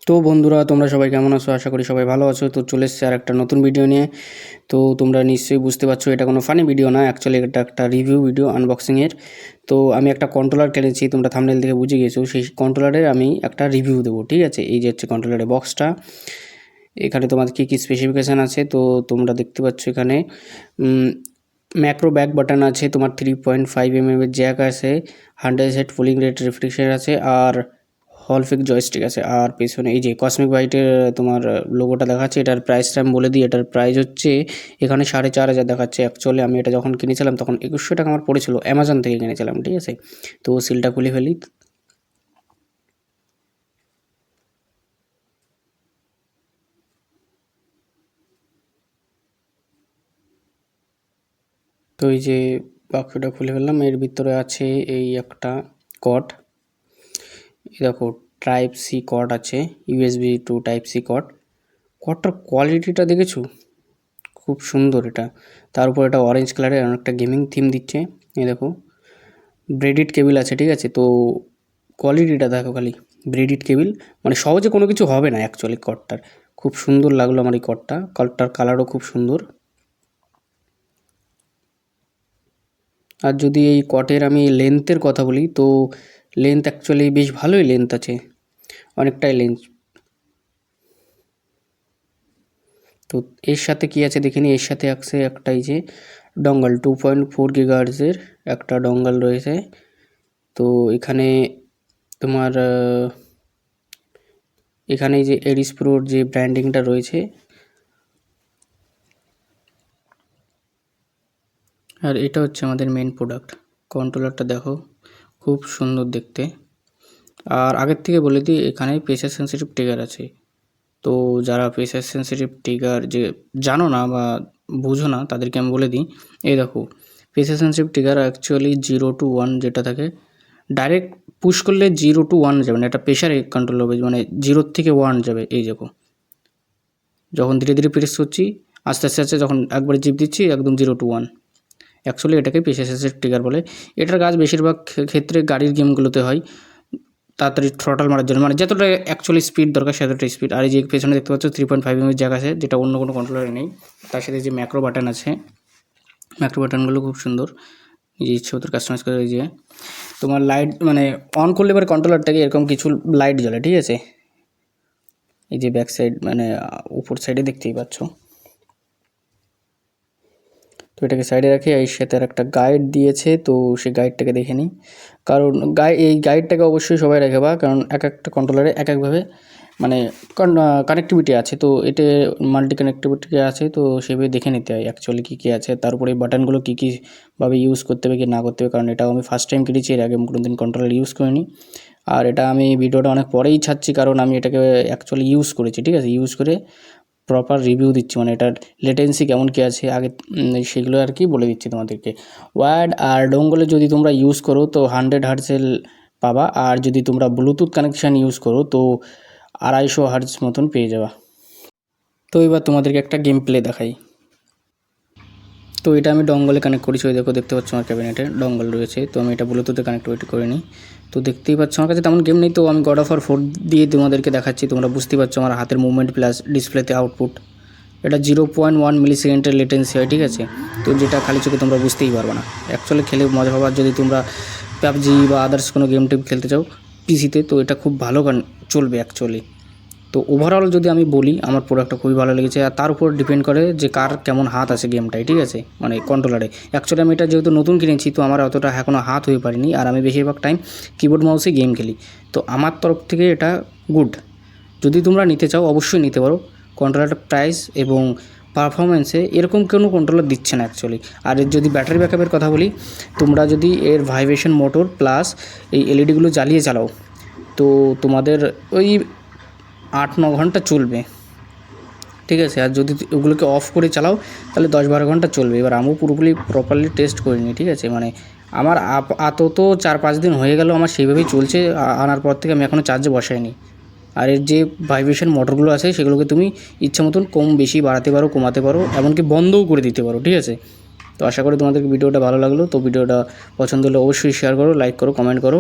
তো বন্ধুরা, তোমরা সবাই কেমন আছো? আশা করি সবাই ভালো আছো। তো চলে এসেছি আর একটা নতুন ভিডিও নিয়ে। তো তোমরা নিশ্চয়ই বুঝতে পারছো এটা কোনো ফানি ভিডিও না, অ্যাকচুয়ালি এটা একটা রিভিউ ভিডিও আনবক্সিংয়ের। তো আমি একটা কন্ট্রোলার কিনেছি, তোমরা থাম্বনেল দেখে বুঝে গেছো। সেই কন্ট্রোলারের আমি একটা রিভিউ দেবো, ঠিক আছে? এই যে হচ্ছে কন্ট্রোলারের বক্সটা। এখানে তোমার কী কী স্পেসিফিকেশান আছে তো তোমরা দেখতে পাচ্ছ। এখানে ম্যাক্রো ব্যাক বাটন আছে, তোমার 3.5 mm এর জ্যাক আছে, 100 Hz পুলিং রেট রিফ্রিজারেটর আছে, আর হলফিক জয়স্টিক আছে। আর পেছনে এই যে কসমিক বাইটের তোমার লোগোটা দেখাচ্ছে। এটার প্রাইসটা আমি বলে দিই। এটার প্রাইস হচ্ছে এখানে 4,500 দেখাচ্ছে। অ্যাকচুয়ালি আমি এটা যখন কিনেছিলাম তখন 2100 টাকা আমার পড়েছিল, অ্যামাজন থেকে কিনেছিলাম, ঠিক আছে? তো সিলটা খুলে ফেলি। তো এই যে বাক্সটা খুলে ফেললাম। এর ভিতরে আছে এই একটা কর্ড, দেখো টাইপ সি কর্ড আছে, USB to type C cord. কর্ডটার কোয়ালিটিটা দেখেছো? খুব সুন্দর এটা। তার উপর এটা অরেঞ্জ কালারের অনেকটা গেমিং থিম দিচ্ছে। এই দেখো ব্রেডিড কেবিল আছে, ঠিক আছে? তো কোয়ালিটিটা দেখো খালি, ব্রেডিড কেবিল, মানে সহজে কোনো কিছু হবে না অ্যাকচুয়ালি। কর্ডটার খুব সুন্দর লাগলো আমার এই কর্ডটার কালারও খুব সুন্দর। আর যদি এই কটের আমি লেন্থের কথা বলি তো লেন্থ অ্যাকচুয়ালি বেশ ভালোই লেন্থ আছে, অনেকটাই লেন্থ। তো এর সাথে কি আছে দেখে নিই। এর সাথে আছে একটা এই যে ডঙ্গল 2.4 GHz একটা ডঙ্গল রয়েছে। তো এখানে তোমার এখানে এই যে এডিস প্রোর যে ব্র্যান্ডিংটা রয়েছে, আর এটা হচ্ছে আমাদের মেন প্রোডাক্ট। কন্ট্রোলারটা দেখো খুব সুন্দর দেখতে। আর আগের থেকে বলে দিই, এখানে প্রেসার সেন্সিটিভ ট্রিগার আছে। তো যারা প্রেসার সেন্সিটিভ ট্রিগার যে জানো না বা বুঝো না তাদেরকে আমি বলে দিই। এই দেখো pressure sensitive trigger actually 0 to 1 যেটা থাকে, ডাইরেক্ট পুশ করলে 0 to 1 যাবে না, এটা প্রেশারে কন্ট্রোল হবে, মানে 0 থেকে 1 যাবে। এই দেখো যখন ধীরে ধীরে প্রেস করছি, আস্তে আস্তে আস্তে যখন একবারে জিপ দিচ্ছি একদম 0 to 1। অ্যাকচুয়ালি এটাকে প্রেসার সেন্সিটিভ ট্রিগার বলে। এটার কাজ বেশিরভাগ ক্ষেত্রে গাড়ির গেমগুলোতে হয়, তাড়াতাড়ি থ্রটাল মারার জন্য, মানে যতটা অ্যাকচুয়ালি স্পিড দরকার সেতটা স্পিড। আর এই যে পেছনে দেখতে পাচ্ছ 3.5 mm জ্যাক আছে, যেটা অন্য কোনো কন্ট্রোলারে নেই। তার সাথে যে ম্যাক্রো বাটন আছে, ম্যাক্রো বাটনগুলো খুব সুন্দর, এই যে ইচ্ছে মতো কাস্টমাইজ করে। এই যে তোমার লাইট, মানে অন করলে এবার কন্ট্রোলারটাকে এরকম কিছু লাইট জ্বলে, ঠিক আছে? এই যে ব্যাক সাইড, মানে উপর সাইডে দেখতেই পাচ্ছ। তো এটাকে সাইডে রাখি। এর সাথে আর একটা গাইড দিয়েছে, তো সেই গাইডটাকে দেখে নিই। কারণ এই গাইডটাকে অবশ্যই সবাই রাখবা, কারণ এক একটা কন্ট্রোলারে এক একভাবে মানে কানেক্টিভিটি আছে। তো এতে মাল্টি কানেক্টিভিটি আছে, তো সেভাবে দেখে নিতে হয় অ্যাকচুয়ালি কী কী আছে। তার উপরে এই বাটনগুলো কী কীভাবে ইউজ করতে হবে কি না করতে হবে, কারণ এটাও আমি ফার্স্ট টাইম কিনেছি, এর আগে কোনো দিন কন্ট্রোলার ইউজ করিনি। আর এটা আমি ভিডিওটা অনেক পরেই ছাড়ছি, কারণ আমি এটাকে অ্যাকচুয়ালি ইউজ করেছি, ঠিক আছে? ইউজ করে প্রপার রিভিউ দিচ্ছি, মানে এটার লেটেন্সি কেমন কী আছে আগে সেগুলো আর কি বলে দিচ্ছি তোমাদেরকে। ওয়্যার্ড আর ডোঙ্গলে যদি তোমরা ইউজ করো তো 100 Hz পাবা, আর যদি তোমরা ব্লুটুথ কানেকশান ইউজ করো তো 250 Hz মতন পেয়ে যাবা। তো এবার তোমাদেরকে একটা গেম প্লে দেখাই। তো এটা আমি ডঙ্গলে কানেক্ট করেছি। ওই দেখো দেখতে পাচ্ছ আমার ক্যাবিনেটে ডঙ্গল রয়েছে। তো আমি এটা ব্লুটুথে কানেক্টিভিটি করে নিই। তো দেখতেই পাচ্ছ আমার কাছে তেমন গেম নেই, তো আমি গড অফ ওয়ার 4 দিয়ে তোমাদেরকে দেখাচ্ছি। তোমরা বুঝতেই পারছো আমার হাতের মুভমেন্ট প্লাস ডিসপ্লেতে আউটপুট। এটা 0.1 মিলিসেকেন্ডের লেটেন্সি হয়, ঠিক আছে? তো যেটা খালি চোখে তোমরা বুঝতেই পারবে না। অ্যাকচুয়ালি খেলে মজা পাবার, যদি তোমরা পাবজি বা আদার্স কোনো গেম টেম খেলতে চাও পিসিতে, তো এটা খুব ভালো চলবে অ্যাকচুয়ালি। তো ওভারঅল যদি আমি বলি, আমার প্রোডাক্টটা খুবই ভালো লেগেছে। আর তার উপর ডিপেন্ড করে যে কার কেমন হাত আছে গেমটায়, ঠিক আছে? মানে কন্ট্রোলারে। অ্যাকচুয়ালি আমি এটা যেহেতু নতুন কিনেছি, তো আমার অতটা এখনও হাত হয়ে পারিনি। আর আমি বেশিরভাগ টাইম কিবোর্ড মাউসে গেম খেলি। তো আমার তরফ থেকে এটা গুড। যদি তোমরা নিতে চাও অবশ্যই নিতে পারো। কন্ট্রোলারটার প্রাইস এবং পারফরমেন্সে এরকম কোনো কন্ট্রোলার দিচ্ছে না অ্যাকচুয়ালি। আর এর যদি ব্যাটারি ব্যাকআপের কথা বলি, তোমরা যদি এর ভাইব্রেশন মোটর প্লাস এই এলইডিগুলো জ্বালিয়ে চালাও তো তোমাদের ওই 8-9 ঘন্টা চলবে, ঠিক আছে? আর যদি ওগুলোকে অফ করে চালাও তাহলে 10-12 ঘন্টা চলবে। এবার আমিও পুরোপুরি প্রপারলি টেস্ট করিনি, ঠিক আছে? মানে আমার আপাতত 4-5 দিন হয়ে গেল আমার সেইভাবেই চলছে। আনার পর থেকে আমি এখনও চার্জে বসাইনি। আর এর যে ভাইব্রেশন মোটরগুলো আছে সেগুলোকে তুমি ইচ্ছা মতন কম বেশি বাড়াতে পারো, কমাতে পারো, এমনকি বন্ধও করে দিতে পারো, ঠিক আছে? তো আশা করি তোমাদের ভিডিওটা ভালো লাগলো। তো ভিডিওটা পছন্দ হলে অবশ্যই শেয়ার করো, লাইক করো, কমেন্ট করো।